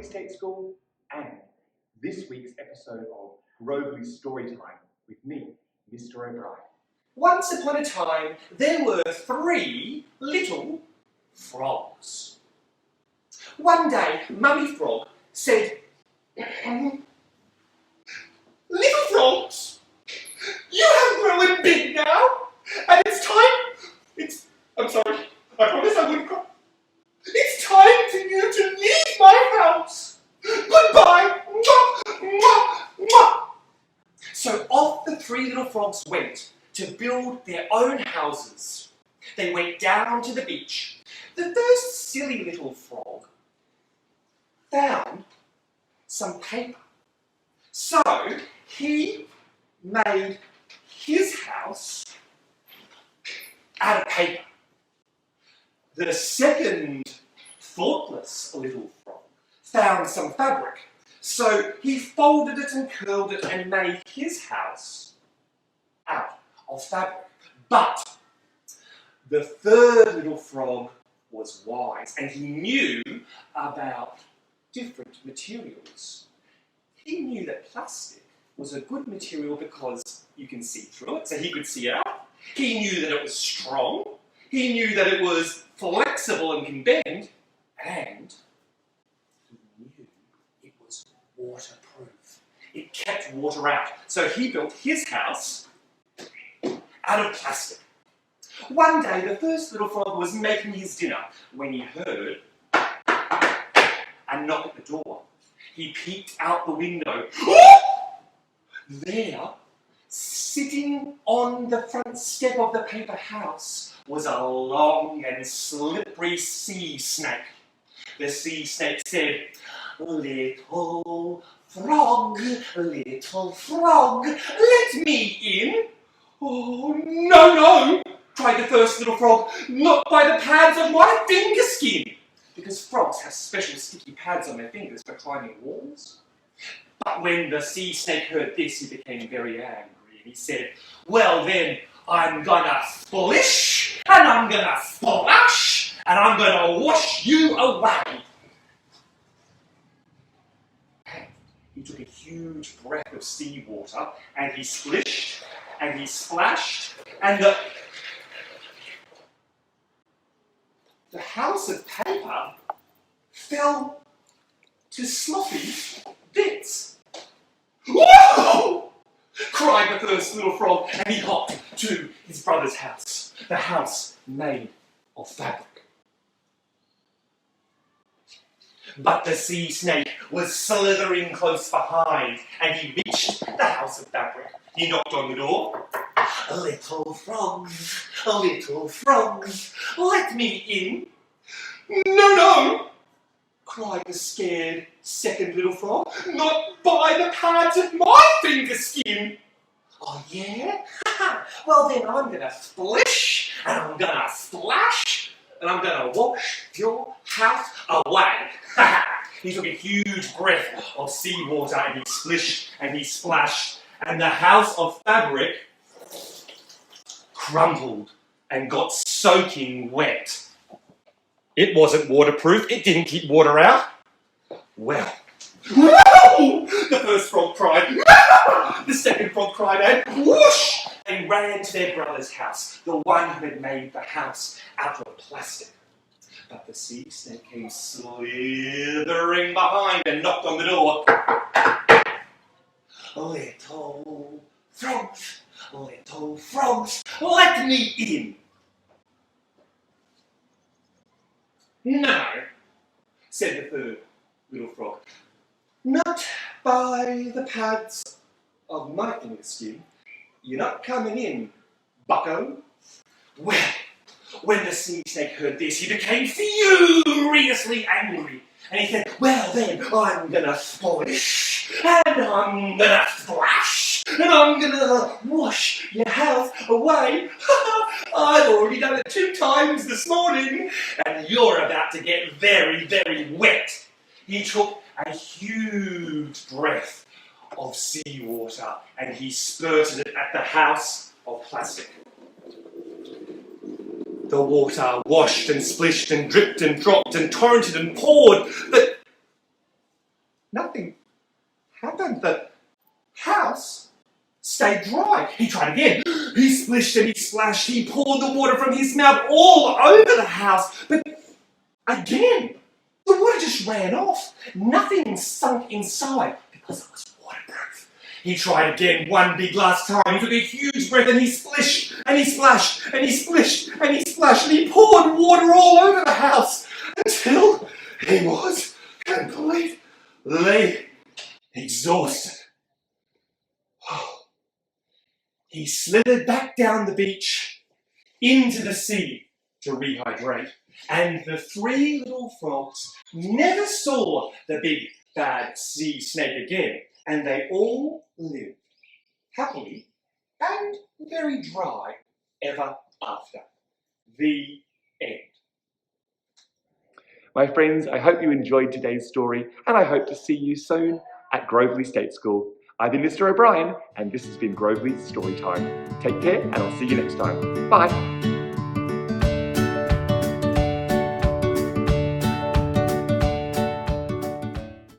State School and this week's episode of Grovely Storytime with me, Mr. O'Brien. Once upon a time, there were 3 little frogs. One day, Mummy Frog said, "Little frogs, you have grown big now, and it's time, I'm sorry, I promise I wouldn't cry. It's time for you to leave my house. Goodbye. Mwah, mwah, mwah." So off the 3 little frogs went to build their own houses. They went down to the beach. The first silly little frog found some paper. So he made his house out of paper. The second thoughtless little frog found some fabric. So he folded it and curled it and made his house out of fabric. But the third little frog was wise and he knew about different materials. He knew that plastic was a good material because you can see through it, so he could see it out. He knew that it was strong. He knew that it was flexible and can bend. And he knew it was waterproof. It kept water out. So he built his house out of plastic. One day, the first little frog was making his dinner when he heard a knock at the door. He peeked out the window. There, sitting on the front step of the paper house, was a long and slippery sea snake. The sea snake said, "Little frog, let me in." "Oh, no, no," cried the first little frog, "not by the pads of my finger skin." Because frogs have special sticky pads on their fingers for climbing walls. But when the sea snake heard this, he became very angry. He said, "Well then, I'm gonna splish, and I'm gonna splash, and I'm gonna wash you away." And he took a huge breath of seawater, and he splished, and he splashed, and the house of paper fell to sloppy bits. "Whoa!" cried the first little frog, and he hopped to his brother's house, the house made of fabric. But the sea snake was slithering close behind, and he reached the house of fabric. He knocked on the door. Little frogs, let me in." "No, no," cried the scared second little frog, "not by the pads of my finger skin." "Oh yeah? Well then I'm gonna splish, and I'm gonna splash, and I'm gonna wash your house away." He took a huge breath of seawater and he splished and he splashed, and the house of fabric crumbled and got soaking wet. It wasn't waterproof, it didn't keep water out. "Well, whoa!" the first frog cried. The second frog cried, and whoosh! They ran to their brother's house, the one who had made the house out of plastic. But the sea snake came slithering behind and knocked on the door. Little frogs, let me in." "No," said the third little frog, "not by the pads of my finger skin. You're not coming in, bucko." Well, when the sea snake heard this, he became furiously angry. And he said, "Well then, I'm gonna splish, and I'm gonna splash, and I'm gonna wash your house away. I've already done it 2 times this morning, and you're about to get very, very wet." He took a huge breath of seawater and he spurted it at the house of plastic. The water washed and splished and dripped and dropped and torrented and poured, but stayed dry. He tried again. He splished and he splashed. He poured the water from his mouth all over the house. But again, the water just ran off. Nothing sunk inside because it was waterproof. He tried again one big last time. He took a huge breath and he splished and he splashed and he splished and he splashed and he poured water all over the house until he was completely exhausted. He slithered back down the beach into the sea to rehydrate. And the three little frogs never saw the big bad sea snake again. And they all lived happily and very dry ever after. The end. My friends, I hope you enjoyed today's story, and I hope to see you soon at Grovely State School. I've been Mr. O'Brien, and this has been Grovely's Storytime. Take care, and I'll see you next time. Bye.